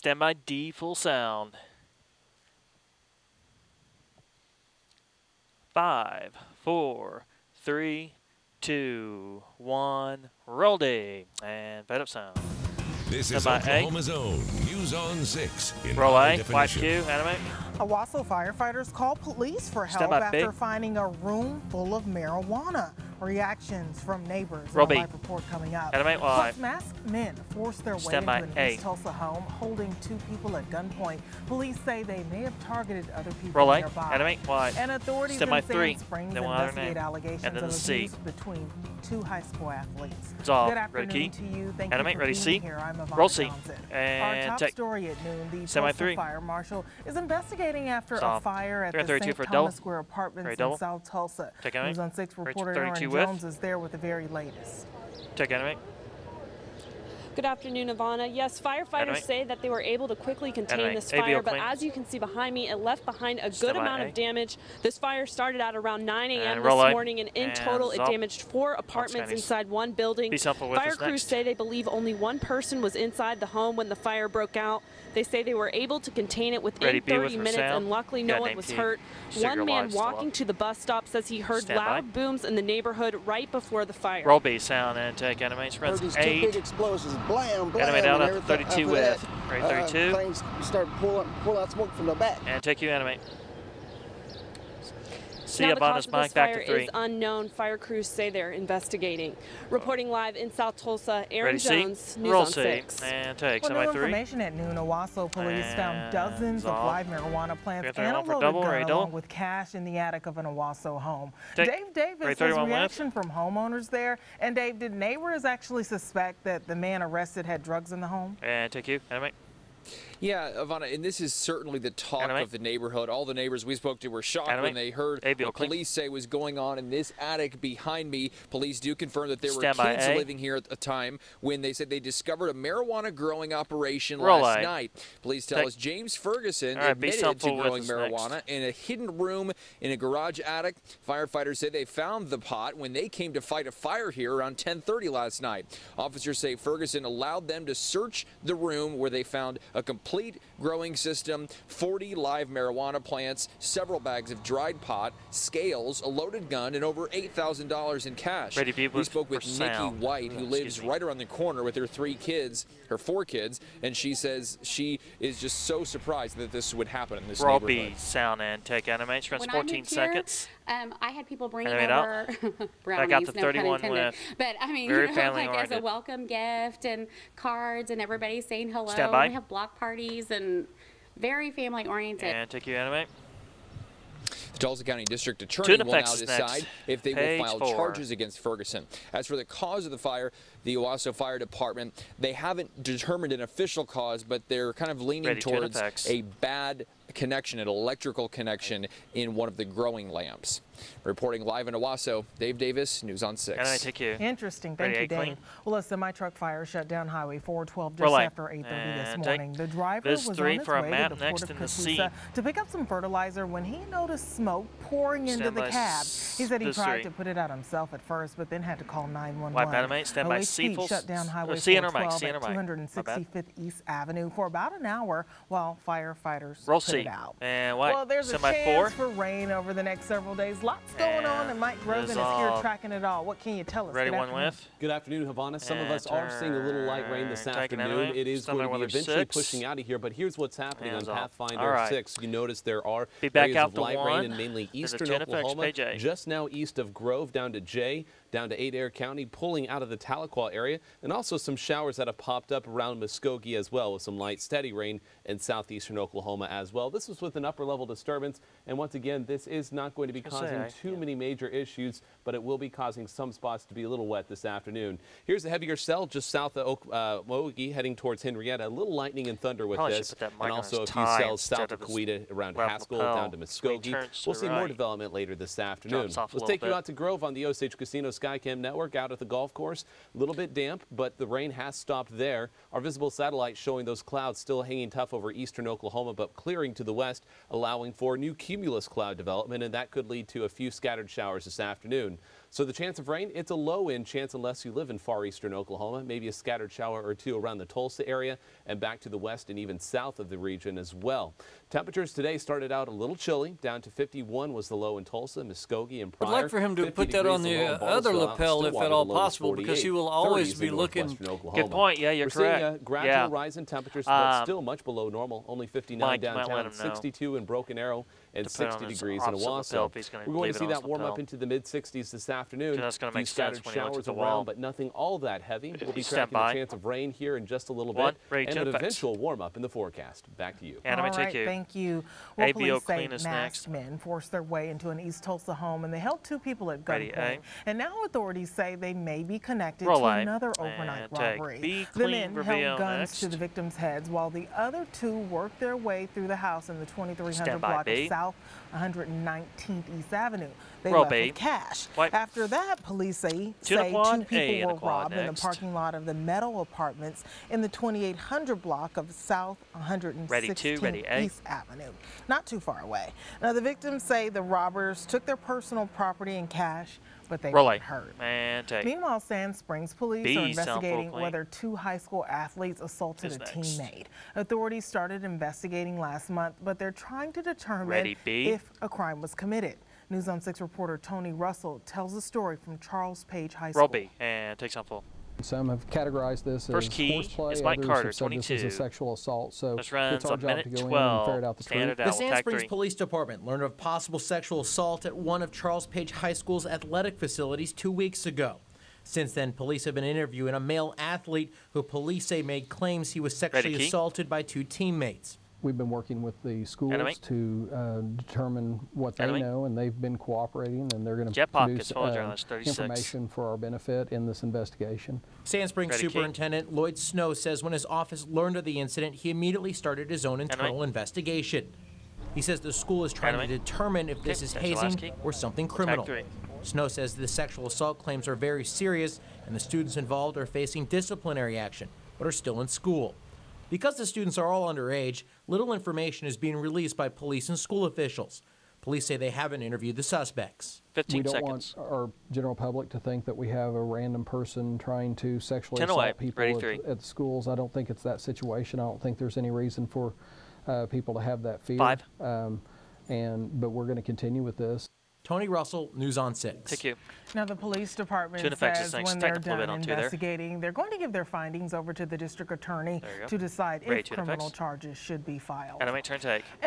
Stand by D, full sound. 5, 4, 3, 2, 1. Roll D. And fade up sound. This is Oklahoma's own News on 6. Roll A, white Q, animate. Owasso firefighters call police for help after finding a room full of marijuana. Reactions from neighbors. Roll in a B. live report coming up. Animate Y. Plus, masked men forced their way into an East Tulsa home, holding 2 people at gunpoint. Police say they may have targeted other people nearby. Animate Y. And authorities in Sand Springs investigate allegations of abuse between 2 high school athletes. Good afternoon to you. Thank you for being here. I'm Ivana Roll C. Johnson. And our top story at noon, the Tulsa Fire Marshal is investigating after a fire at the St. Thomas Square Apartments in South Tulsa. News on 6 reporter Aaron Jones is there with the very latest. Check animate. Good afternoon, Ivana. Yes, firefighters say that they were able to quickly contain this fire, but as you can see behind me, it left behind a good amount of damage. This fire started at around 9 a.m. this morning, and in total, it damaged 4 apartments inside one building. Fire crews say they believe only 1 person was inside the home when the fire broke out. They say they were able to contain it within 30 minutes, and luckily no one was hurt. One man walking to the bus stop says he heard loud booms in the neighborhood right before the fire. Roll B, sound and take animate. Heard these 2 big explosions, blam, blam. Animate out at 32 with. Right, 32. Things start pull out smoke from the back. And take you animate. Now the cause of this fire is unknown. Fire crews say they're investigating. Reporting live in South Tulsa, Aaron Jones, News on 6. And take new information at noon, Owasso police found dozens of live marijuana plants and a loaded gun along with cash in the attic of an Owasso home. Dave Davis has reaction from homeowners there. And Dave, did neighbors actually suspect that the man arrested had drugs in the home? And take you, animate. Yeah, Ivana, and this is certainly the talk of the neighborhood. All the neighbors we spoke to were shocked when they heard what police say was going on in this attic behind me. Police do confirm that there were kids living here at the time when they said they discovered a marijuana growing operation last night. Police tell us James Ferguson admitted to growing marijuana in a hidden room in a garage attic. Firefighters say they found the pot when they came to fight a fire here around 10:30 last night. Officers say Ferguson allowed them to search the room where they found a complete growing system, 40 live marijuana plants, several bags of dried pot, scales, a loaded gun, and over $8,000 in cash. We spoke with Nikki White, who lives right around the corner with her 4 kids, and she says she is just so surprised that this would happen in this neighborhood. Roll B, sound and take animation. Runs 14 seconds. I had people bringing over brownies, I got the 31 with. But I mean, very like as a welcome gift and cards and everybody saying hello. Stand by. We have block parties and very family oriented. And take you animate. The Tulsa County District Attorney will now decide if they will file charges against Ferguson. As for the cause of the fire, the Owasso Fire Department, they haven't determined an official cause, but they're kind of leaning towards a bad connection, an electrical connection in one of the growing lamps. Reporting live in Owasso, Dave Davis, News on 6. And I take you. Interesting. Thank you, Dave. Well, a semi-truck fire shut down Highway 412 just after 8:30 this morning. The driver was on his way to the Port of Catoosa to pick up some fertilizer when he noticed smoke pouring into the cab. He said he tried to put it out himself at first, but then had to call 911. Stand by C full shut down Highway 412 at 265th East Avenue for about an hour while firefighters put it out. And white. Well, there's a chance for rain over the next several days. Lots going on, and Mike Grogan is here tracking it all. What can you tell us? Ready one with. Good afternoon, Havana. Some of us are seeing a little light rain this afternoon. It is going to be eventually pushing out of here, but here's what's happening on Pathfinder 6. You notice there are areas of light rain in mainly eastern Oklahoma, just now east of Grove down to J, down to Adair County, pulling out of the Tahlequah area, and also some showers that have popped up around Muskogee as well, with some light, steady rain in southeastern Oklahoma as well. This is with an upper-level disturbance, and once again, this is not going to be causing too many major issues, but it will be causing some spots to be a little wet this afternoon. Here's a heavier cell just south of Muskogee, heading towards Henrietta. A little lightning and thunder with this, and also a few cells south of Coweta around Haskell down to Muskogee. We'll see more development later this afternoon. Let's take you out to Grove on the Osage Casino Skycam network out at the golf course. A little bit damp, but the rain has stopped there. Our visible satellite showing those clouds still hanging tough over eastern Oklahoma, but clearing to the west, allowing for new cumulus cloud development, and that could lead to a few scattered showers this afternoon. So the chance of rain, it's a low-end chance unless you live in far eastern Oklahoma. Maybe a scattered shower or two around the Tulsa area and back to the west and even south of the region as well. Temperatures today started out a little chilly. Down to 51 was the low in Tulsa, Muskogee, and Pryor. I'd like for him to put that on the other lapel if at all possible, because he will always be looking. Good point. Yeah, you're correct. We're seeing a gradual rise in temperatures, but still much below normal. Only 59 downtown, 62 in Broken Arrow, and 60 degrees in Owasso. We're going to see that warm up into the mid-60s this afternoon. That's going to make scattered showers around, but nothing all that heavy. We'll be tracking the chance of rain here in just a little bit, and an eventual warm up in the forecast. Back to you. All right, thank you. Well, police say masked men forced their way into an East Tulsa home, and they held 2 people at gunpoint. And now authorities say they may be connected to another overnight robbery. The men held guns to the victims' heads while the other 2 worked their way through the house in the 2300 block of South 119th East Avenue. They left with cash. After that, police say 2 people were robbed in the parking lot of the Meadow Apartments in the 2800 block of South 116th East Avenue, not too far away. Now, the victims say the robbers took their personal property and cash, but they weren't hurt. Meanwhile, Sand Springs police are investigating whether 2 high school athletes assaulted a teammate. Authorities started investigating last month, but they're trying to determine if a crime was committed. News on 6 reporter Tony Russell tells the story from Charles Page High School. And takes on full. Some have categorized this as horseplay, Mike Carter, others have said this is a sexual assault. So it's our job to go in and ferret out the truth. The Sand Springs Police Department learned of possible sexual assault at one of Charles Page High School's athletic facilities 2 weeks ago. Since then, police have been interviewing a male athlete who police say made claims he was sexually assaulted by 2 teammates. We've been working with the schools to determine what they know, and they've been cooperating, and they're going to produce information for our benefit in this investigation. Sand Springs Superintendent Lloyd Snow says when his office learned of the incident, he immediately started his own internal investigation. He says the school is trying to determine if this is hazing or something criminal. Snow says the sexual assault claims are very serious, and the students involved are facing disciplinary action, but are still in school. Because the students are all underage, little information is being released by police and school officials. Police say they haven't interviewed the suspects. 15 seconds. We don't want our general public to think that we have a random person trying to sexually assault people at the schools. I don't think it's that situation. I don't think there's any reason for people to have that fear. But we're going to continue with this. Tony Russell, News on 6. Thank you. Now, the police department says when they're done investigating, they're going to give their findings over to the district attorney to decide if criminal charges should be filed. An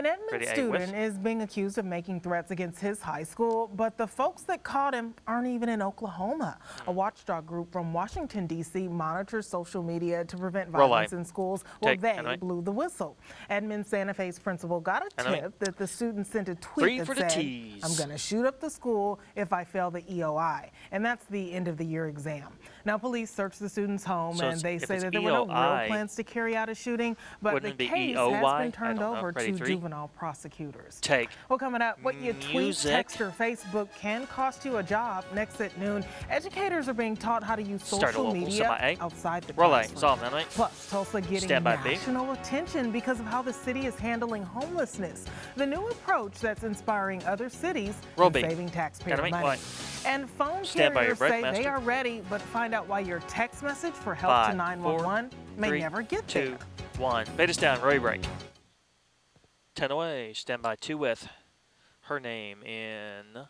Edmond student is being accused of making threats against his high school, but the folks that caught him aren't even in Oklahoma. A watchdog group from Washington, D.C. monitors social media to prevent violence in schools. Well, they blew the whistle. Edmond Santa Fe's principal got a tip that the student sent a tweet that said, "I'm going to shoot up the school if I fail the EOI," and that's the end of the year exam. Now, police searched the student's home, and they say that there were no real plans to carry out a shooting, but the case has been turned over to juvenile prosecutors. Well, coming up, what you tweet, text, or Facebook can cost you a job. Next at noon, educators are being taught how to use social media outside the classroom. Plus, Tulsa getting national attention because of how the city is handling homelessness. The new approach that's inspiring other cities saving taxpayer money. And phone carriers say they are ready, but find out why your text message for help to 911 may never get there. 2, 1. Beta down, Roy break. 10 away. Stand by 2 with her name in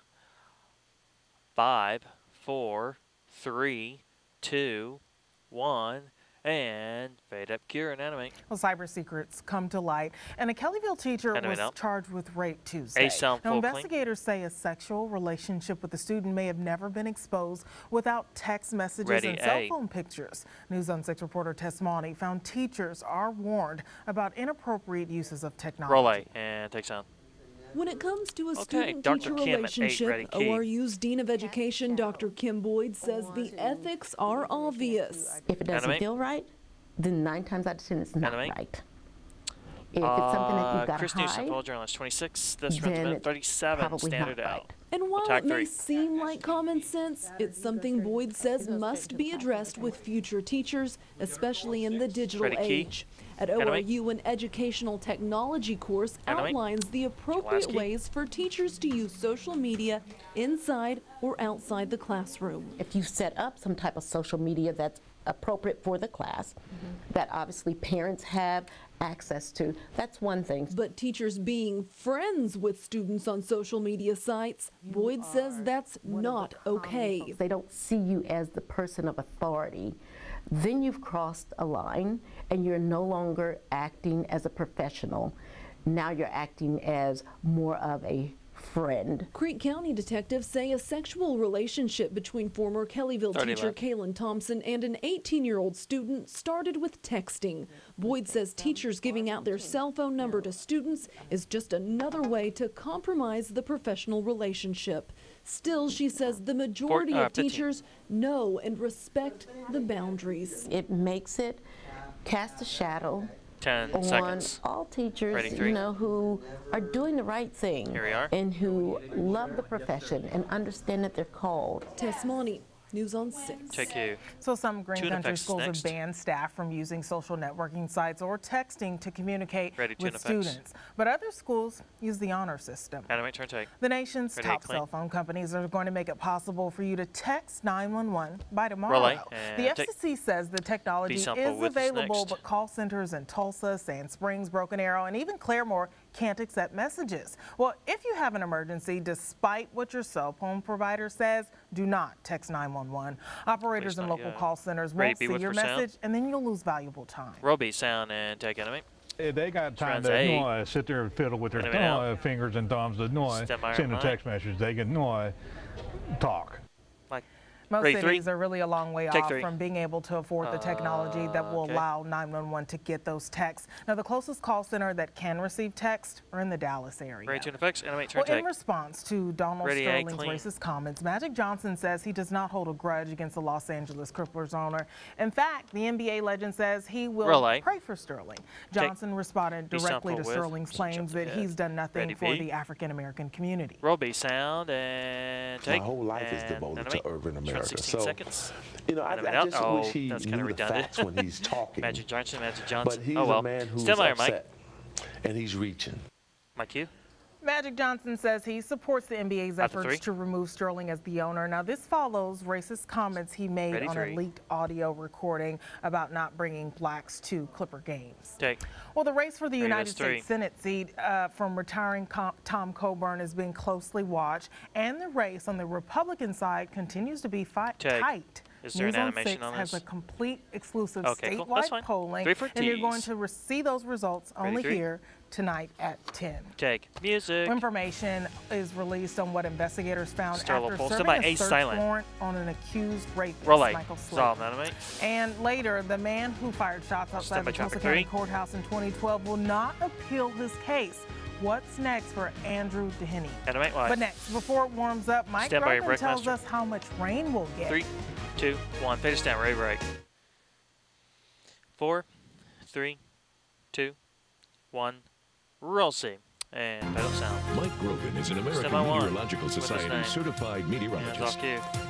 5, 4, 3, 2, 1. And fade up, cure, and animate. Well, cyber secrets come to light, and a Kellyville teacher was charged with rape Tuesday. Now, investigators say a sexual relationship with the student may have never been exposed without text messages and cell phone pictures. News on 6 reporter Tess Mauney found teachers are warned about inappropriate uses of technology. Roll A and take sound. When it comes to a student-teacher relationship, ORU's Dean of Education, Dr. Kim Boyd, says the ethics are obvious. If it doesn't feel right, then 9 times out of 10 it's not right. If it's something that you've got to hide, journalist 26, this runs 37, standard out. And while it may seem like common sense, it's something Boyd says must be addressed with future teachers, especially in the digital age. At ORU, an educational technology course outlines the appropriate ways for teachers to use social media inside or outside the classroom. If you set up some type of social media that's appropriate for the class, that obviously parents have access to, that's one thing. But teachers being friends with students on social media sites, Boyd says that's not okay. They don't see you as the person of authority. Then you've crossed a line and you're no longer acting as a professional. Now you're acting as more of a friend. Creek County detectives say a sexual relationship between former Kellyville teacher Kaylin Thompson and an 18-year-old student started with texting. Boyd says teachers giving out their cell phone number to students is just another way to compromise the professional relationship. Still, she says the majority of teachers know and respect the boundaries. It makes it cast a shadow 10 on seconds. all teachers, you know, who are doing the right thing. Here we are. And who love the profession and understand that they're called. Tess Monty, News on 6. Take you. So some Green Country schools have banned staff from using social networking sites or texting to communicate with students. But other schools use the honor system. Animate, turn, take. The nation's top cell phone companies are going to make it possible for you to text 911 by tomorrow. The FCC says the technology is available, but call centers in Tulsa, Sand Springs, Broken Arrow, and even Claremore can't accept messages. Well, if you have an emergency, despite what your cell phone provider says, do not text 911. Operators and local call centers won't see your message, and then you'll lose valuable time. Roby, sound and take enemy. They got time to sit there and fiddle with their fingers and thumbs to send a text message. They can talk. Most cities are really a long way off from being able to afford the technology that will allow 911 to get those texts. Now, the closest call center that can receive text are in the Dallas area. In response to Donald Sterling's racist comments, Magic Johnson says he does not hold a grudge against the Los Angeles Clippers owner. In fact, the NBA legend says he will pray for Sterling. Johnson responded directly to Sterling's claims that he's done nothing for the African-American community. Roby, sound and take. My whole life is devoted to urban America. 16 seconds. You know, I just wish he knew the facts when he's talking. Magic Johnson. But he's a man who's upset, and he's reaching. Mike, you? Magic Johnson says he supports the NBA's efforts to remove Sterling as the owner. Now, this follows racist comments he made on a leaked audio recording about not bringing blacks to Clipper games. Well, the race for the United States Senate seat from retiring Tom Coburn is being closely watched, and the race on the Republican side continues to be tight. Is there an animation on this? Has a complete exclusive statewide polling, and you're going to see those results only here tonight at 10. Take music. Information is released on what investigators found after serving a search warrant on an accused rapist, Michael Slade. And later, the man who fired shots outside the Tulsa County Courthouse in 2012 will not appeal his case. What's next for Andrew Dehenny? But next, before it warms up, Mike Grogan tells us how much rain we'll get. 3, 2, 1. Fade us down. Ready, break. 4, 3, 2, 1. Roll C. And pedal sound. Mike Grogan is an American Meteorological Society certified meteorologist.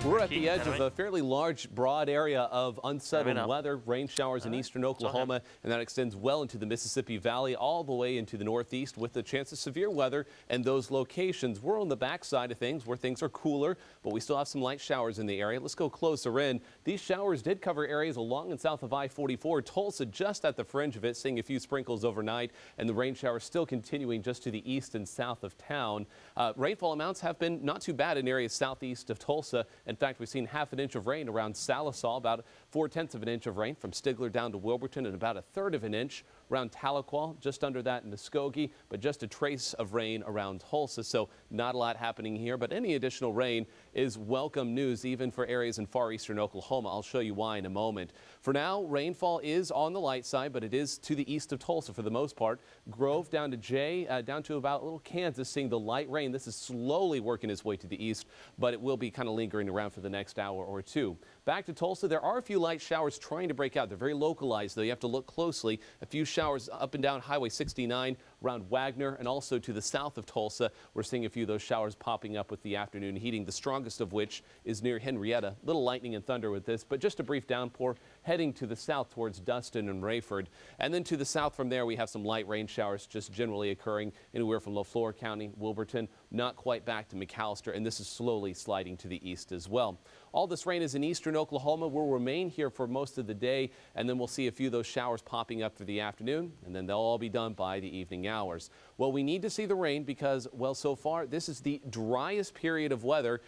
We're at the edge of a fairly large, broad area of unsettled weather, rain showers in eastern Oklahoma, and that extends well into the Mississippi Valley, all the way into the northeast with the chance of severe weather and those locations. We're on the backside of things where things are cooler, but we still have some light showers in the area. Let's go closer in. These showers did cover areas along and south of I-44. Tulsa just at the fringe of it, seeing a few sprinkles overnight, and the rain showers still continuing just to the east and south of town. Rainfall amounts have been not too bad in areas southeast of Tulsa. In fact, we've seen ½ inch of rain around Salisaw, about 4/10 of an inch of rain from Stigler down to Wilburton, and about 1/3 of an inch around Tahlequah, just under that in Muskogee, but just a trace of rain around Tulsa. So not a lot happening here, but any additional rain is welcome news, even for areas in far eastern Oklahoma. I'll show you why in a moment. For now, rainfall is on the light side, but it is to the east of Tulsa for the most part. Grove down to Jay, down to about little Kansas, seeing the light rain. This is slowly working its way to the east, but it will be kind of lingering around for the next hour or two. Back to Tulsa, there are a few light showers trying to break out. They're very localized, though. You have to look closely. A few showers up and down Highway 69 around Wagner, and also to the south of Tulsa. We're seeing a few of those showers popping up with the afternoon heating, the strongest of which is near Henrietta. Little lightning and thunder with this, but just a brief downpour heading to the south towards Dustin and Rayford. And then to the south from there, we have some light rain showers just generally occurring anywhere from LaFleur County, Wilburton, not quite back to McAllister, and this is slowly sliding to the east as well. All this rain is in eastern Oklahoma. We'll remain here for most of the day, and then we'll see a few of those showers popping up for the afternoon, and then they'll all be done by the evening hours. Well, we need to see the rain because, well, so far, this is the driest period of weather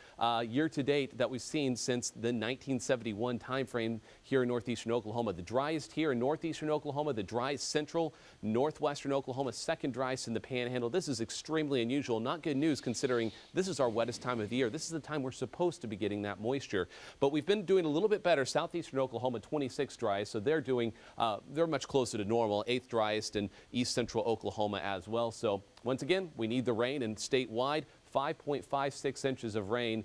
year to date that we've seen since the 1971 timeframe here in northeastern Oklahoma. The driest here in northeastern Oklahoma, the driest central, northwestern Oklahoma, second driest in the Panhandle. This is extremely unusual. Not good news considering this is our wettest time of the year. This is the time we're supposed to be getting that moisture. But we've been doing a little bit better. Southeastern Oklahoma, 26 driest, so they're doing, they're much closer to normal, 8th driest, and east central Oklahoma as well. So once again, we need the rain, and statewide, 5.56 inches of rain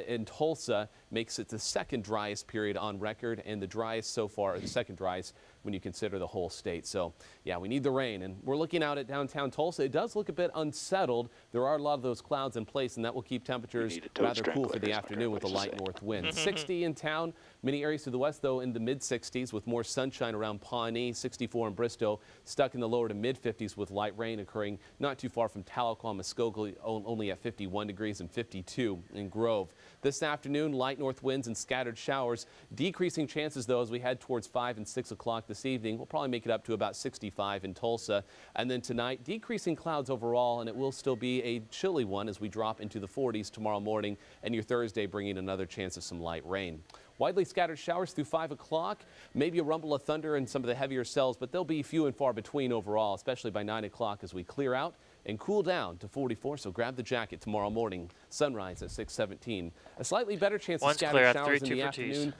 in Tulsa makes it the second driest period on record, and the driest so far, or the second driest when you consider the whole state. So yeah, we need the rain, and we're looking out at downtown Tulsa. It does look a bit unsettled. There are a lot of those clouds in place, and that will keep temperatures rather cool for the afternoon with a light north wind. 60 in town, many areas to the west though in the mid 60s with more sunshine around Pawnee, 64 in Bristow, stuck in the lower to mid 50s with light rain occurring not too far from Tahlequah, Muskogee, only at 51 degrees and 52 in Grove. This afternoon, light north winds and scattered showers, decreasing chances though as we head towards 5 and 6 o'clock this evening. We'll probably make it up to about 65 in Tulsa. And then tonight, decreasing clouds overall, and it will still be a chilly one as we drop into the 40s tomorrow morning, and your Thursday bringing another chance of some light rain. Widely scattered showers through 5 o'clock, maybe a rumble of thunder in some of the heavier cells, but they'll be few and far between overall, especially by 9 o'clock as we clear out and cool down to 44, so grab the jacket tomorrow morning. Sunrise at 6:17. A slightly better chance of scattered showers in the afternoon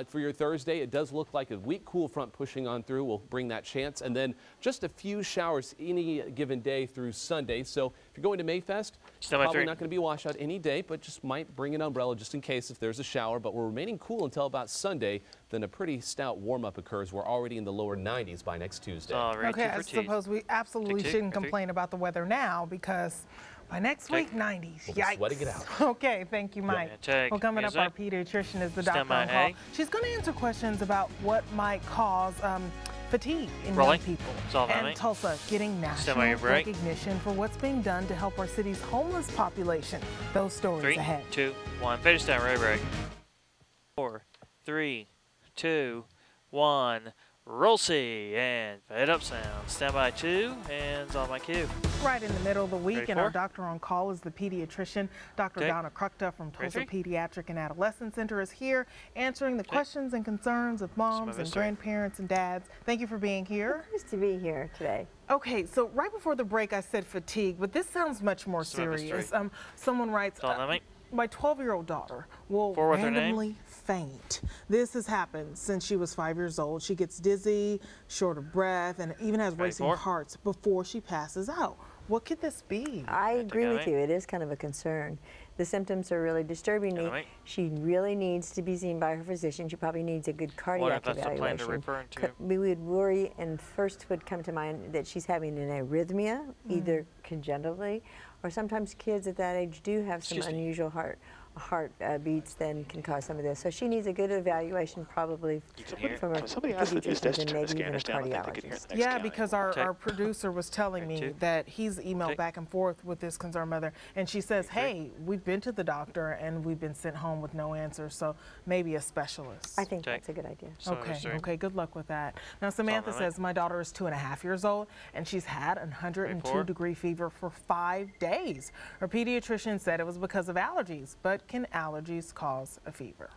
for your Thursday. It does look like a weak cool front pushing on through will bring that chance, and then just a few showers any given day through Sunday. So if you're going to Mayfest, probably not going to be a washout any day, but just might bring an umbrella just in case if there's a shower. But we're remaining cool until about Sunday. Then a pretty stout warm-up occurs. We're already in the lower 90s by next Tuesday. Okay, I suppose we absolutely shouldn't complain about the weather now because by next week, 90s. We'll be sweating it out. Okay, thank you, Mike. Well, coming up, our pediatrician is the doctor on call. She's going to answer questions about what might cause fatigue in young people. And Tulsa getting national recognition for what's being done to help our city's homeless population. Those stories ahead. 3, 2, 1. Finish down, right break. 4, 3, 2, 1. Roll C and fade up sound. Stand by 2, hands on my cue. Right in the middle of the week, and our doctor on call is the pediatrician. Dr. Donna Krukta from Tulsa Pediatric and Adolescent Center is here answering the questions and concerns of moms and grandparents and dads. Thank you for being here. Nice to be here today. Okay, so right before the break I said fatigue, but this sounds much more serious. Someone writes, my 12-year-old daughter will randomly faint. This has happened since she was 5 years old. She gets dizzy, short of breath, and even has racing hearts before she passes out. What could this be? I agree with you. It is kind of a concern. The symptoms are really disturbing me. She really needs to be seen by her physician. She probably needs a good cardiac evaluation. We would worry, and first would come to mind that she's having an arrhythmia, either congenitally, or sometimes kids at that age do have some unusual heart beats then can cause some of this. So she needs a good evaluation probably from a pediatrician and maybe even a cardiologist. Yeah, because our producer was telling me that he's emailed back and forth with this concerned mother, and she says, hey, we've been to the doctor and we've been sent home with no answer, so maybe a specialist. I think that's a good idea. Okay, good luck with that. Now, Samantha says, my daughter is 2.5 years old, and she's had 102-degree fever for 5 days. Her pediatrician said it was because of allergies, but can allergies cause a fever?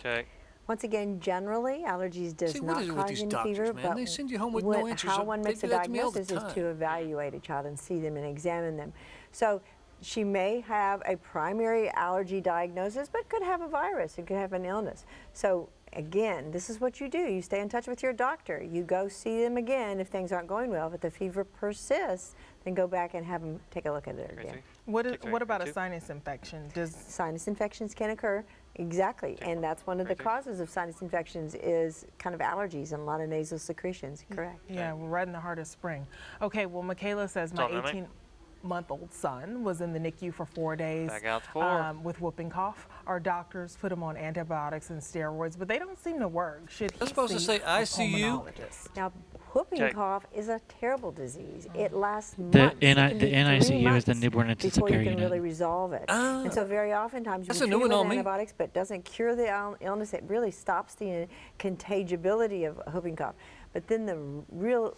Once again, generally, allergies does not cause any fever, but they send you home with no answers. How one makes a diagnosis is to evaluate a child and see them and examine them. So she may have a primary allergy diagnosis, but could have a virus and could have an illness. So again, this is what you do. You stay in touch with your doctor. You go see them again if things aren't going well. If the fever persists, then go back and have them take a look at it again. What about a sinus infection? Sinus infections can occur. Exactly, and that's one of the causes of sinus infections is kind of allergies and a lot of nasal secretions, correct? Yeah, we're right in the heart of spring. Okay, well, Michaela says, 2-month-old son was in the NICU for 4 days with whooping cough. Our doctors put him on antibiotics and steroids, but they don't seem to work. Should he supposed to say ICU? Now, whooping cough is a terrible disease. It lasts months. The NICU is the newborn intensive care unit. Before you can really resolve it. And so very oftentimes you treat it with antibiotics, but doesn't cure the illness. It really stops the contagibility of whooping cough. But then the real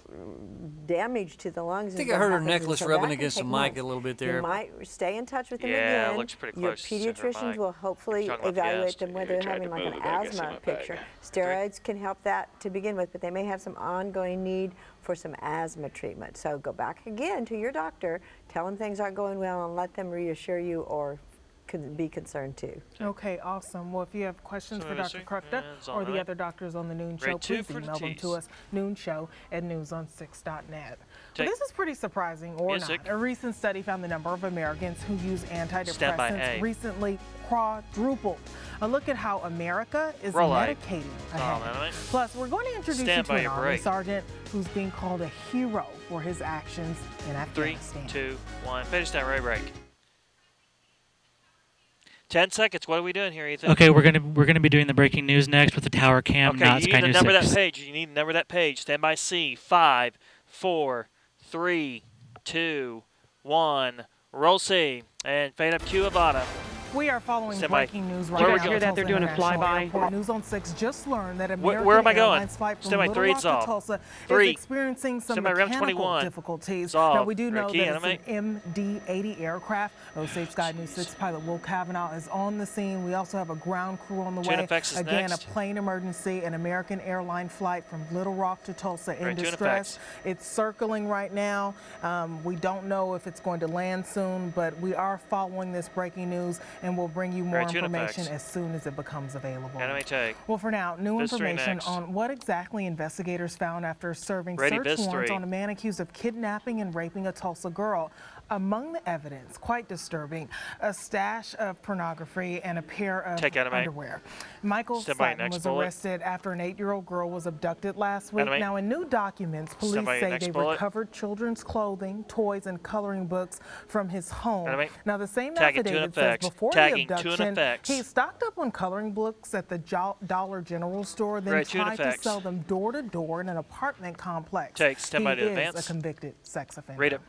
damage to the lungs. I think I heard her necklace rubbing against the mic a little bit there. You might stay in touch with them again. Yeah, it looks pretty close. Your pediatricians will hopefully evaluate them whether they're having like an asthma picture. Steroids can help that to begin with, but they may have some ongoing need for some asthma treatment. So go back again to your doctor, tell them things aren't going well, and let them reassure you or be concerned too. Okay, awesome. Well, if you have questions for Dr. Krukta or the other doctors on the Noon Show, please email them to us, noonshow@newson6.net. Well, this is pretty surprising, or not. A recent study found the number of Americans who use antidepressants recently quadrupled. A look at how America is medicating ahead. Plus, we're going to introduce you to an Army sergeant who's being called a hero for his actions in Afghanistan. 3, 2, 1. Finish that right break. 10 seconds. What are we doing here, Ethan? Okay, we're gonna be doing the breaking news next with the tower cam. Okay, you need to number that page. You need to number that page. Stand by C. 5, 4, 3, 2, 1. Roll C. And fade up Q Avada. We are following breaking news right now. Did you hear that they're doing a flyby? News on 6 just learned that American where am I going? Airlines flight from Little Rock to Tulsa is experiencing some mechanical difficulties. Now, we do know that it's an MD-80 aircraft. Osage Sky News 6 pilot Will Kavanaugh is on the scene. We also have a ground crew on the way. Again, a plane emergency, an American airline flight from Little Rock to Tulsa in distress. It's circling right now. We don't know if it's going to land soon, but we are following this breaking news, and we'll bring you more information as soon as it becomes available. Well, for now, new information on what exactly investigators found after serving search warrants on a man accused of kidnapping and raping a Tulsa girl. Among the evidence, quite disturbing, a stash of pornography and a pair of underwear. Michael Sutton was arrested after an 8-year-old girl was abducted last week. Now, in new documents, police say they recovered children's clothing, toys, and coloring books from his home. Now, the same affidavit says before the abduction, he stocked up on coloring books at the Dollar General store, then tried to sell them door to door in an apartment complex. He is a convicted sex offender.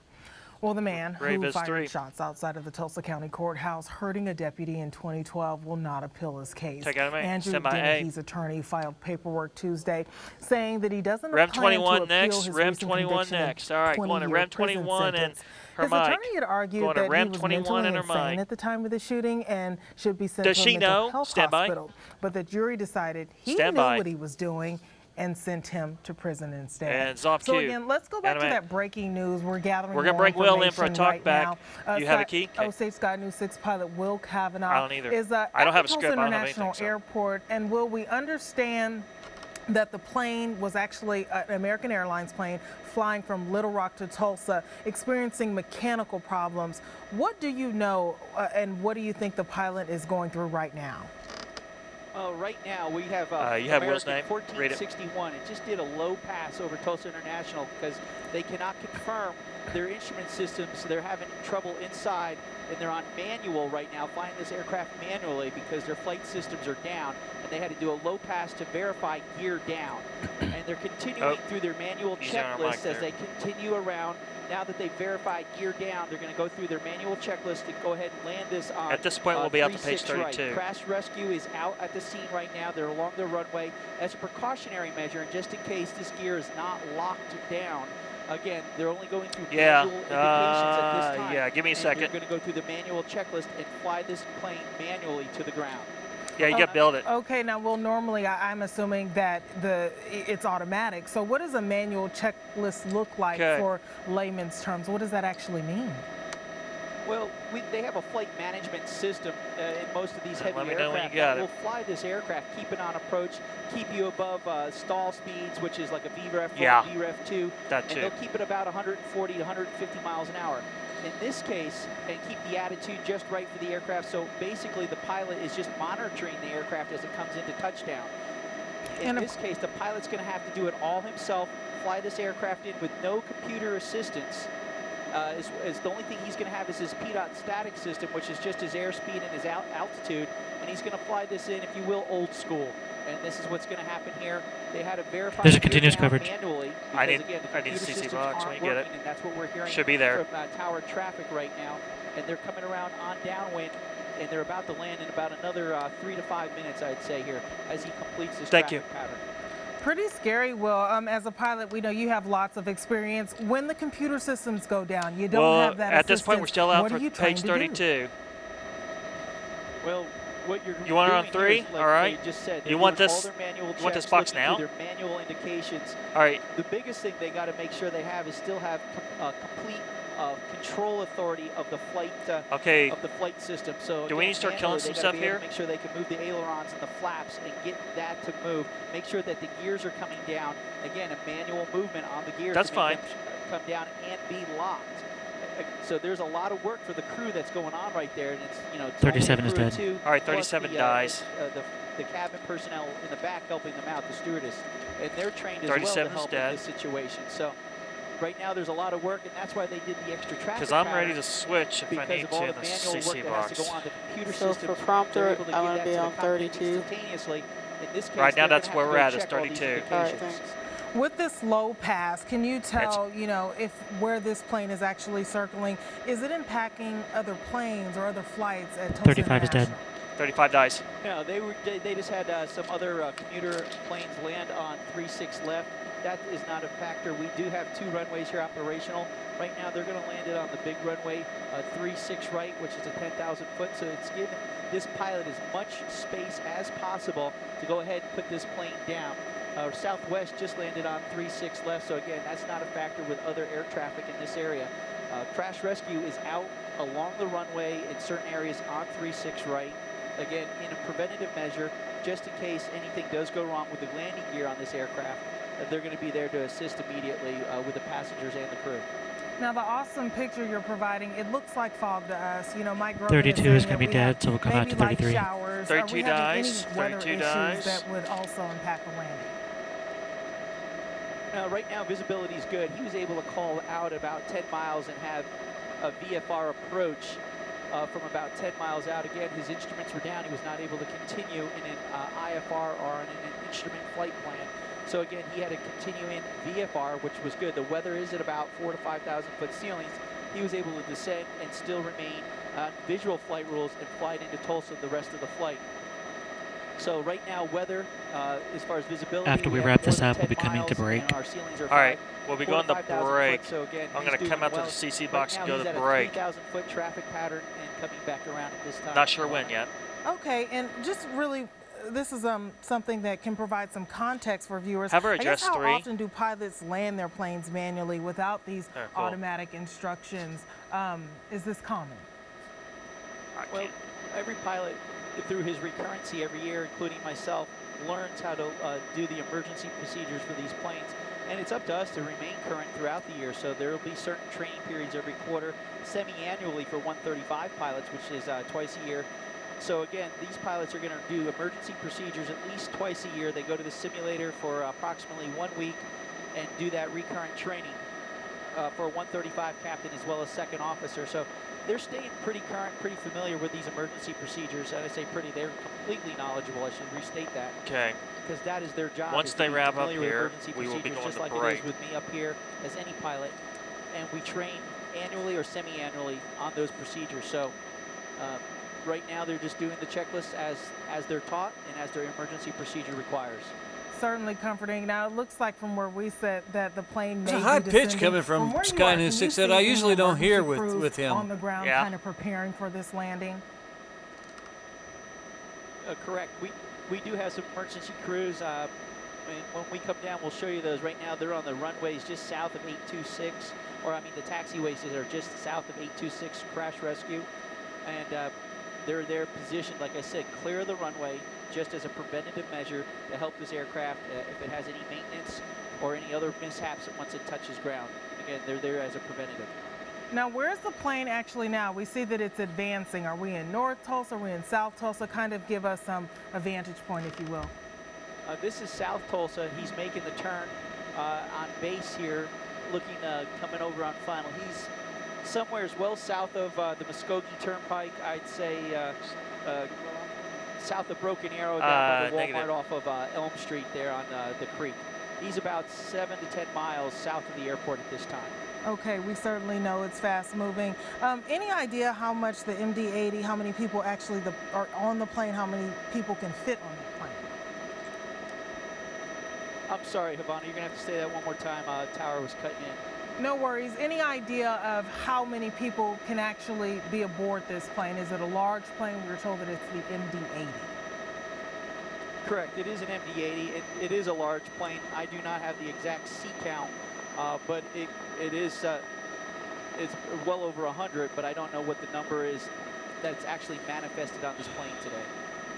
Well, the man who fired shots outside of the Tulsa County Courthouse hurting a deputy in 2012 will not appeal his case. Andrew Dennehy's attorney filed paperwork Tuesday saying that he doesn't plan to appeal his recent conviction next. All right, going to Rem 21 and her His attorney had argued that he was mentally insane at the time of the shooting and should be sent to a mental health hospital. But the jury decided he knew what he was doing and sent him to prison instead. And so again, let's go back to that breaking news. We're gathering We're going to bring Will in for a talk back. You have a key? Osage Sky News 6 pilot Will Kavanaugh I don't either. is at the Tulsa International Airport. And Will, we understand that the plane was actually an American Airlines plane flying from Little Rock to Tulsa, experiencing mechanical problems. What do you know and what do you think the pilot is going through right now? Right now, we have you have Will's American name. 1461. It just did a low pass over Tulsa International because they cannot confirm their instrument systems. So they're having trouble inside, and they're on manual right now, flying this aircraft manually because their flight systems are down, and they had to do a low pass to verify gear down. And they're continuing through their manual checklist as they continue around. Now that they've verified gear down, they're going to go through their manual checklist to go ahead and land this on. At this point, we'll be out to page 32. Right. Crash rescue is out at the scene right now. They're along the runway as a precautionary measure, and just in case this gear is not locked down. Again, they're only going through manual indications at this time. Yeah, give me a second. They're going to go through the manual checklist and fly this plane manually to the ground. Yeah, you got to build it. Okay, now, well, normally I'm assuming that it's automatic. So what does a manual checklist look like for layman's terms? What does that actually mean? Well, they have a flight management system in most of these heavy aircraft that will fly this aircraft, keep it on approach, keep you above stall speeds, which is like a VREF 1, VREF 2. And they'll keep it about 140 to 150 miles an hour. In this case, and keep the attitude just right for the aircraft. So basically, the pilot is just monitoring the aircraft as it comes into touchdown. In this case, the pilot's going to have to do it all himself, fly this aircraft in with no computer assistance. is the only thing he's going to have is his PDOT static system, which is just his airspeed and his altitude, and he's going to fly this in, if you will, old school. And this is what's going to happen here. They had to verify. There's a continuous coverage. Manually. I need again, a CC box. Let me get it. And that's what we're hearing. Should be there. From tower traffic right now, and they're coming around on downwind, and they're about to land in about another 3 to 5 minutes, I'd say, here as he completes this traffic pattern. Pretty scary, Will. As a pilot, we know you have lots of experience. When the computer systems go down, you don't have that at this point, we're still out for page 32. Well, what you want it on 3? Like all right. Just said, you want this? You want this box now? Their manual indications. All right. The biggest thing they got to make sure they have is still have complete control authority of the flight. Of the flight system. So do we need to start killing some stuff here? Make sure they can move the ailerons and the flaps and get that to move. Make sure that the gears are coming down. Again, a manual movement on the gears. That's fine. Come down and be locked. So there's a lot of work for the crew that's going on right there, and it's 37 is dead. All right, 37 dies. The cabin personnel in the back helping them out, the stewardess, and they're trained as well to help in this situation. So right now there's a lot of work, and that's why they did the extra traffic. Because I'm ready to switch if I need to in the CC box. So for prompter, I'm going to be on 32. Right now that's where we're at, is 32. All right, thanks. With this low pass, can you tell, if where this plane is actually circling, is it impacting other planes or other flights at Tulsa 35 is dead. 35 dies. No, they just had some other commuter planes land on 36 left. That is not a factor. We do have 2 runways here operational. Right now they're going to land it on the big runway, 36 right, which is a 10,000 foot. So it's given this pilot as much space as possible to go ahead and put this plane down. Southwest just landed on 36 left, so again, that's not a factor with other air traffic in this area. Crash rescue is out along the runway in certain areas on 36 right. Again, in a preventative measure, just in case anything does go wrong with the landing gear on this aircraft, they're going to be there to assist immediately with the passengers and the crew. Now, the awesome picture you're providing, it looks like fog to us. Mike 32 is going to be dead, so we'll come out to 33. 32 dies. 32 dies. That would also impact the landing. Right now, visibility is good. He was able to call out about 10 miles and have a VFR approach from about 10 miles out. Again, his instruments were down. He was not able to continue in an IFR or in an instrument flight plan. So again, he had to continue in VFR, which was good. The weather is at about 4,000 to 5,000 foot ceilings. He was able to descend and still remain visual flight rules and fly into Tulsa the rest of the flight. So right now, weather, as far as visibility, after we wrap this up, we'll be coming to break. All right, we'll be going to break. So again, I'm going to come out to the CC box and go to break. 3,000 foot traffic pattern and coming back around at this time. Not sure when yet. Okay, and just really, this is something that can provide some context for viewers. Have her address 3. How often do pilots land their planes manually without these automatic instructions? Is this common? Well, every pilot, through his recurrency every year, including myself, learns how to do the emergency procedures for these planes. And it's up to us to remain current throughout the year. So there will be certain training periods every quarter, semi-annually for 135 pilots, which is twice a year. So again, these pilots are going to do emergency procedures at least twice a year. They go to the simulator for approximately 1 week and do that recurrent training for a 135 captain as well as second officer. So they're staying pretty current, pretty familiar with these emergency procedures. And I say pretty, they're completely knowledgeable. I should restate that. Okay. Because that is their job. Once they wrap up here, we will be going just to like break. It is with me up here as any pilot. And we train annually or semi-annually on those procedures. So right now they're just doing the checklist as they're taught and as their emergency procedure requires. Certainly comforting. Now it looks like from where we sit that the plane may be high pitch coming from Sky News 6 that I usually don't hear with him. On the ground, kind of preparing for this landing. Correct. We do have some emergency crews. When we come down, we'll show you those. Right now, they're on the runways just south of 826, or I mean the taxiways that are just south of 826 crash rescue, and they're there positioned, like I said, clear of the runway, just as a preventative measure to help this aircraft if it has any maintenance or any other mishaps once it touches ground. Again, they're there as a preventative. Now, where's the plane actually now? We see that it's advancing. Are we in North Tulsa? Are we in South Tulsa? Kind of give us a vantage point, if you will. This is South Tulsa. He's making the turn on base here, looking coming over on final. somewhere well south of the Muskogee Turnpike. I'd say south of Broken Arrow, down by the Walmart off of Elm Street there on the creek. He's about 7 to 10 miles south of the airport at this time. Okay, we certainly know it's fast moving. Any idea how much the MD-80, how many people actually are on the plane, how many people can fit on that plane? I'm sorry, Havana, you're going to have to say that one more time. Tower was cutting in. No worries. Any idea of how many people can actually be aboard this plane? Is it a large plane? We were told that it's the MD-80. Correct. It is an MD-80. It is a large plane. I do not have the exact seat count, but it is it's well over 100, but I don't know what the number is that's actually manifested on this plane today.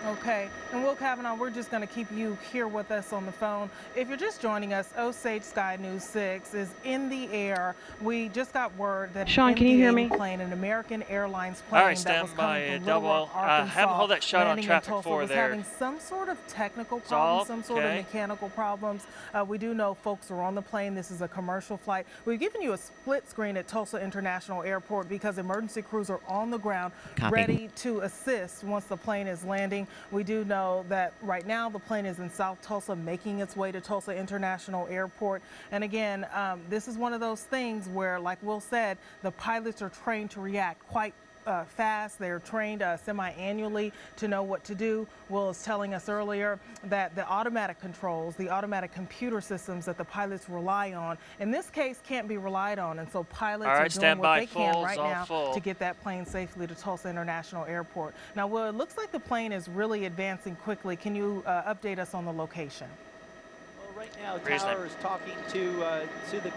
Okay, and Will Cavanaugh, we're just going to keep you here with us on the phone. If you're just joining us, Osage Sky News 6 is in the air. We just got word that Sean, can you hear me? Plane, an American Airlines plane, all right, stand by double. Have him hold that shot on traffic 4 there. Having some sort of technical problems, some sort of mechanical problems. We do know folks are on the plane. This is a commercial flight. We've given you a split screen at Tulsa International Airport because emergency crews are on the ground, ready to assist once the plane is landing. We do know that right now the plane is in South Tulsa, making its way to Tulsa International Airport. And again, this is one of those things where, like Will said, the pilots are trained to react quite fast. They're trained semi-annually to know what to do. Will was telling us earlier that the automatic controls, the automatic computer systems that the pilots rely on, in this case, can't be relied on. And so pilots are doing what they can right now to get that plane safely to Tulsa International Airport. Now, Will, it looks like the plane is really advancing quickly. Can you update us on the location? Well, right now, Tower is talking to the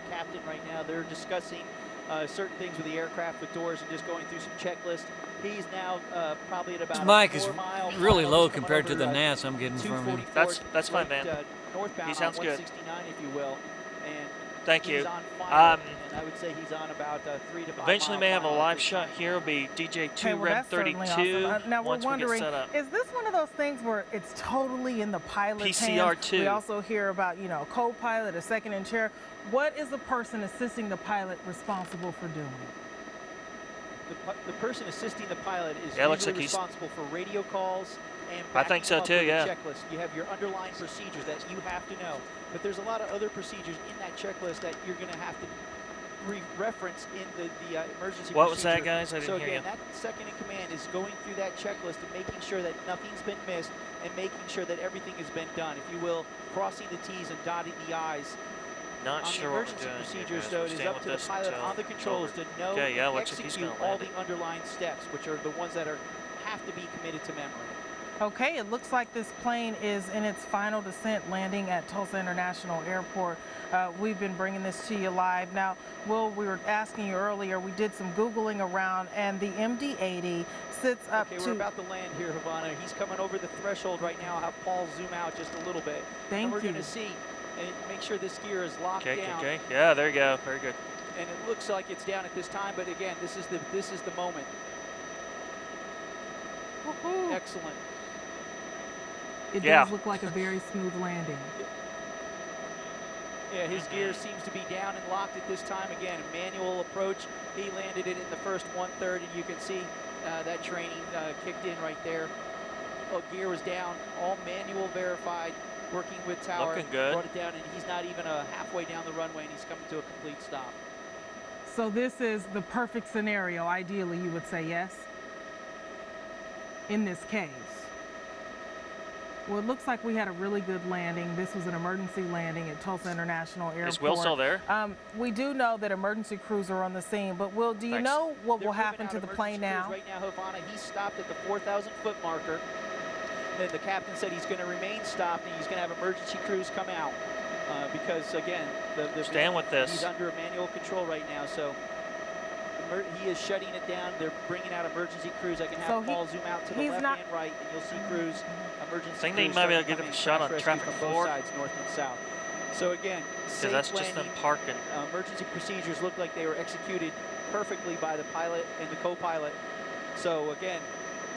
captain right now. They're discussing certain things with the aircraft with doors and just going through some checklists. He's now probably at about Mike is really low compared to the NAS I'm getting from him. That's fine, man. Northbound he sounds good. 169, if you will. And thank you. And I would say he's on about 3 to 5 eventually may have a live shot here. It'll be DJ2 Rem 32. Awesome. Now we're wondering, is this one of those things where it's totally in the pilot's hands? We also hear about, you know, co-pilot, a second in chair. What is the person assisting the pilot responsible for doing? The person assisting the pilot is usually responsible for radio calls and I think so too, yeah. Checklist. You have your underlying procedures that you have to know, but there's a lot of other procedures in that checklist that you're going to have to reference in the emergency What procedure. Was that, guys? I didn't hear you. So again, that second in command is going through that checklist and making sure that nothing's been missed and making sure that everything has been done, if you will, crossing the T's and dotting the I's. Not on sure the emergency procedures, though, it is up to the pilot on the controls to know and execute all the underlying steps, which are the ones that have to be committed to memory. Okay, it looks like this plane is in its final descent, landing at Tulsa International Airport. We've been bringing this to you live. Now, Will, we were asking you earlier, we did some Googling around, and the MD-80 sits up to... we're about to land here, Havana. He's coming over the threshold right now. I'll have Paul zoom out just a little bit. Thank you. We're going to see and make sure this gear is locked down. Okay, yeah, there you go. Very good. And it looks like it's down at this time, but again, this is the moment. Excellent. It does look like a very smooth landing. Yeah, his gear seems to be down and locked at this time. Again, a manual approach. He landed it in the first 1/3, and you can see that training kicked in right there. Gear was down, all manual verified, working with Tower. Looking good. Brought it down, and he's not even halfway down the runway, and he's coming to a complete stop. So this is the perfect scenario, ideally, you would say, yes? In this case. Well, it looks like we had a really good landing. This was an emergency landing at Tulsa International Airport. Is Will still there? We do know that emergency crews are on the scene, but Will, do you know what will happen to the plane now? Right now, Havana, he's stopped at the 4,000-foot marker. And the captain said he's going to remain stopped, and he's going to have emergency crews come out because, again, stand with this. He's under manual control right now, so he is shutting it down. They're bringing out emergency crews. I can have Paul zoom out to the left and right, and you'll see crews, emergency crews. I think they might be able to give him a shot on traffic 4. Both sides, north and south. So again, safe that's landing, just them parking. Emergency procedures look like they were executed perfectly by the pilot and the co-pilot. So again,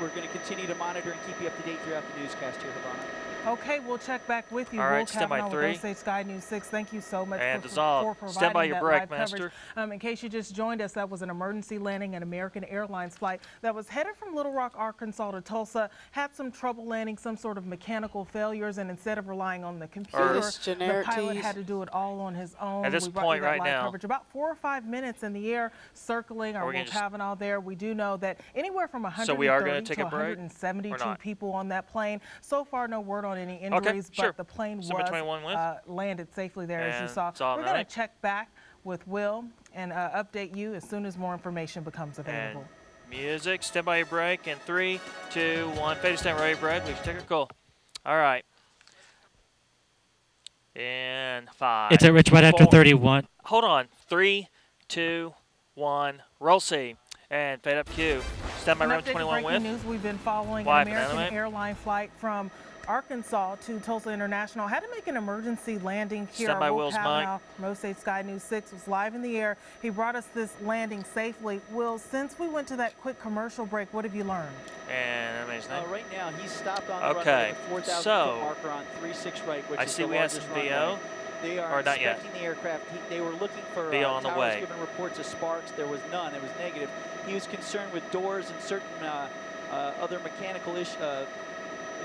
we're going to continue to monitor and keep you up to date throughout the newscast here, Havana. Okay, we'll check back with you. All right, Will stand by 3. Osage Sky News 6. Thank you so much and for providing stand by your that break, live Master. coverage. In case you just joined us, that was an emergency landing at American Airlines flight that was headed from Little Rock, Arkansas to Tulsa. Had some trouble landing, some sort of mechanical failures, and instead of relying on the computer, the pilot had to do it all on his own. At this point right now, coverage. About 4 or 5 minutes in the air, circling our Will Kavanaugh there. We do know that anywhere from 130 to 172 people on that plane. So far, no word on any injuries, but the plane was landed safely there, as you saw. We're going to check back with Will and update you as soon as more information becomes available. And music, stand by your break, in 3, 2, 1. Fade to stand ready, Brad. We should take a call. All right. And 5. It's right after 31. Hold on. 3, 2, 1. Roll C. And fade up Q. Stand by round 21 with. News we've been following an American airline flight from Arkansas to Tulsa International had to make an emergency landing here. Stand by Will's mic. From Osage Sky News 6 was live in the air. He brought us this landing safely. Will, since we went to that quick commercial break, what have you learned? And amazing. Right now, he's stopped on the runway at the 4,000 foot marker on 36 right, which is the largest runway. VO. They are inspecting the aircraft. They were looking for on the way. Given reports of sparks. There was none. It was negative. He was concerned with doors and certain other mechanical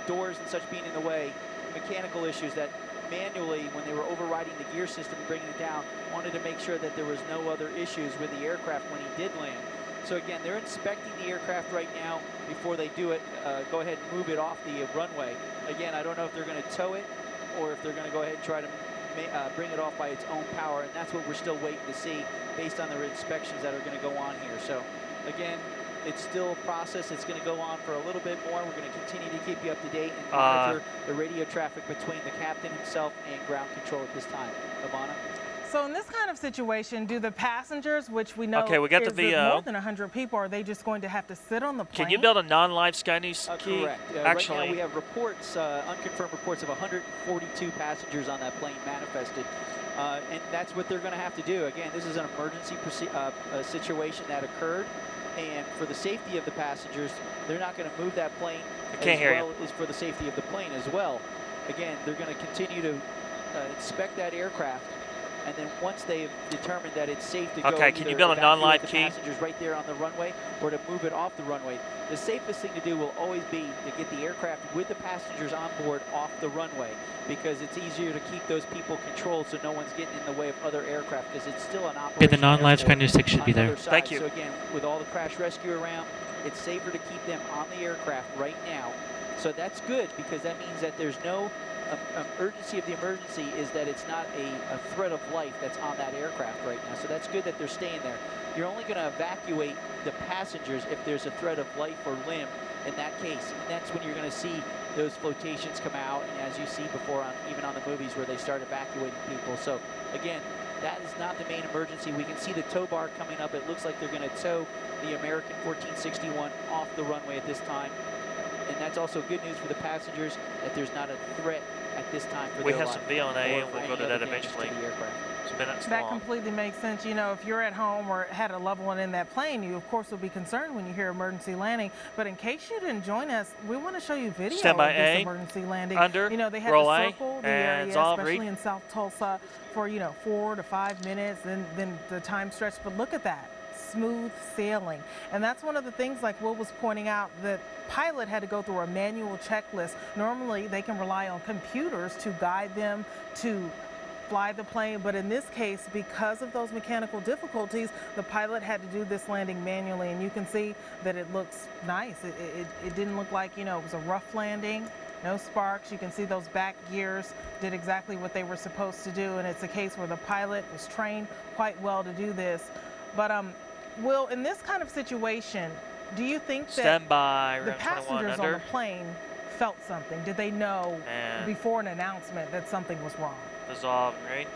doors and such being in the way, mechanical issues that manually, when they were overriding the gear system and bringing it down, wanted to make sure that there was no other issues with the aircraft when he did land. So again, they're inspecting the aircraft right now before they do it. Go ahead and move it off the runway. Again, I don't know if they're going to tow it or if they're going to go ahead and try to bring it off by its own power, and that's what we're still waiting to see based on the inspections that are going to go on here. So again, it's still a process. It's going to go on for a little bit more. We're going to continue to keep you up to date and monitor the radio traffic between the captain himself and ground control at this time. Ivana? So in this kind of situation, do the passengers, which we know we got the VO. More than 100 people, are they just going to have to sit on the plane? Can you build a non-live Sky News key? Correct. Actually, right now we have reports, unconfirmed reports of 142 passengers on that plane manifested. And that's what they're going to have to do. Again, this is an emergency situation that occurred. And for the safety of the passengers, they're not going to move that plane as for the safety of the plane as well. Again, they're going to continue to inspect that aircraft. And then once they've determined that it's safe to go, can you build a non-live key? Passengers right there on the runway, or to move it off the runway. The safest thing to do will always be to get the aircraft with the passengers on board off the runway, because it's easier to keep those people controlled so no one's getting in the way of other aircraft, because it's still an operation. Yeah, the non-live Sky News 6 should be there. Thank you. So again, with all the crash rescue around, it's safer to keep them on the aircraft right now. So that's good, because that means that there's no urgency of the emergency is that it's not a threat of life that's on that aircraft right now. So that's good that they're staying there. You're only going to evacuate the passengers if there's a threat of life or limb in that case. And that's when you're going to see those flotations come out, and as you see before, even on the movies where they start evacuating people. So again, that is not the main emergency. We can see the tow bar coming up. It looks like they're going to tow the American 1461 off the runway at this time. And that's also good news for the passengers that there's not a threat at this time for their life. We have some V&A, and we'll go to that eventually. That completely makes sense. You know, if you're at home or had a loved one in that plane, you of course will be concerned when you hear emergency landing. But in case you didn't join us, we want to show you video of this emergency landing. You know, they had to circle the area, especially in South Tulsa, for 4 to 5 minutes, then the time stretched. But look at that. Smooth sailing. And that's one of the things, like Will was pointing out, that pilot had to go through a manual checklist. Normally they can rely on computers to guide them to fly the plane, but in this case, because of those mechanical difficulties, the pilot had to do this landing manually, and you can see that it looks nice. It didn't look like, it was a rough landing. No sparks. You can see those back gears did exactly what they were supposed to do, and it's a case where the pilot was trained quite well to do this. But Will, in this kind of situation, do you think that the passengers on the plane felt something? Did they know before an announcement that something was wrong? Dissolve, right?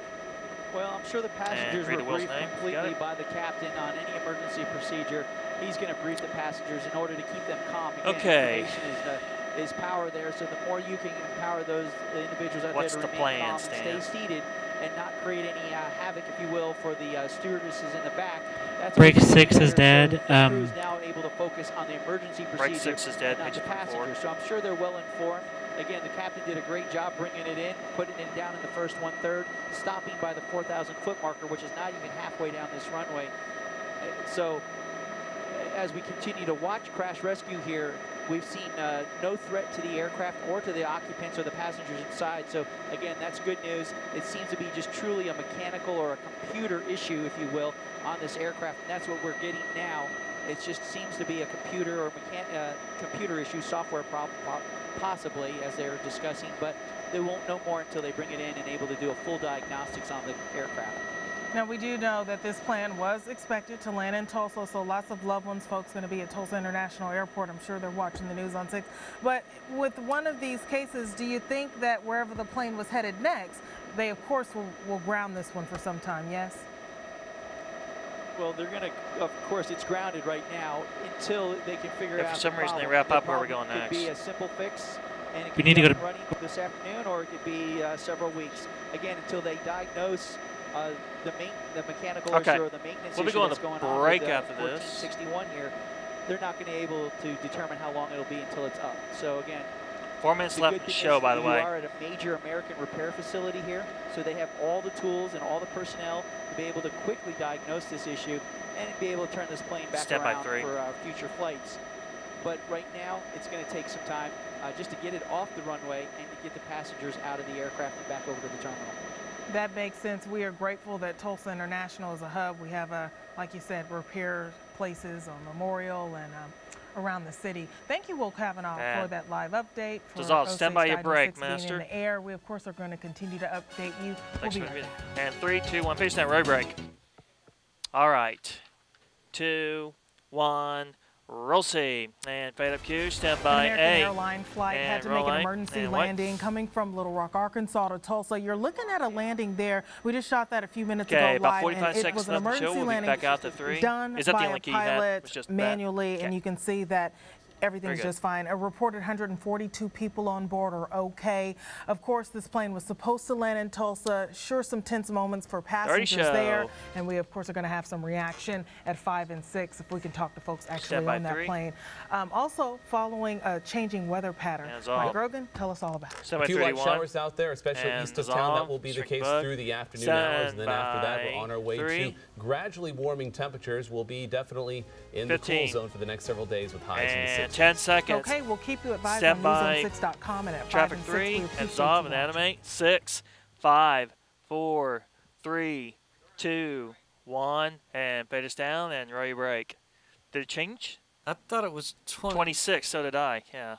Well, I'm sure the passengers were briefed completely by the captain on any emergency procedure. He's going to brief the passengers in order to keep them calm. Again, information is power there, so the more you can empower those individuals out there to remain calm and stay seated and not create any havoc, if you will, for the stewardesses in the back. That's Break 6 is dead. The crew's now able to focus on the emergency procedure, Break 6 is dead. not the passengers. So I'm sure they're well informed. again, the captain did a great job bringing it in, putting it down in the first 1/3, stopping by the 4,000-foot marker, which is not even halfway down this runway. So as we continue to watch crash rescue here, we've seen no threat to the aircraft or to the occupants or the passengers inside. So again, that's good news. It seems to be just truly a mechanical or a computer issue, if you will, on this aircraft. And that's what we're getting now. It just seems to be a computer or computer issue, software problem, possibly, as they're discussing. But they won't know more until they bring it in and able to do a full diagnostics on the aircraft. Now, we do know that this plane was expected to land in Tulsa, so lots of loved ones, folks, going to be at Tulsa International Airport. I'm sure they're watching the news on 6. But with one of these cases, do you think that wherever the plane was headed next, they, of course, will ground this one for some time, yes? Well, they're going to, of course, it's grounded right now until they can figure out. For some reason, they wrap up where we're going next. It could be a simple fix, and it We could need be to up and running this afternoon, or it could be several weeks. Again, until they diagnose the mechanical issue or the maintenance issue that's going on with after this. 1461 here, they're not going to be able to determine how long it'll be until it's up. So again, 4 minutes left in the show, by the way. We are at a major American repair facility here, so they have all the tools and all the personnel to be able to quickly diagnose this issue and be able to turn this plane back around for future flights. But right now, it's going to take some time just to get it off the runway and to get the passengers out of the aircraft and back over to the terminal. That makes sense. We are grateful that Tulsa International is a hub. We have, like you said, repair places on Memorial and around the city. Thank you, Will Kavanaugh, for that live update. Stand by your break, Master. In the air. We, of course, are going to continue to update you. Thanks for being. And 3, 2, 1, face that road break. All right. 2, 1. Roll C and fade up Q, stand by American airline flight had to make an emergency landing coming from Little Rock, Arkansas to Tulsa. You're looking at a landing there. We just shot that a few minutes ago about live, 45 and it was an emergency landing back out to 3. done Is that by the only a key you had? pilot Just manually, and you can see that everything's just fine. A reported 142 people on board are okay. Of course, this plane was supposed to land in Tulsa. Sure, some tense moments for passengers there. And we, of course, are going to have some reaction at 5 and 6 if we can talk to folks actually on that plane. Also, following a changing weather pattern. Mike Grogan, tell us all about it. A few light showers out there, especially east of town. That will be the case through the afternoon hours. And then after that, we're on our way to gradually warming temperatures. We'll be definitely in the cool zone for the next several days with highs in the 60s. 10 seconds. Okay, we'll keep you advised on newszone6.com and at 5 and 6. Traffic 3, heads off and animate. 6, 5, 4, 3, 2, 1, and fade us down and roll your brake. Did it change? I thought it was 26, so did I, yeah.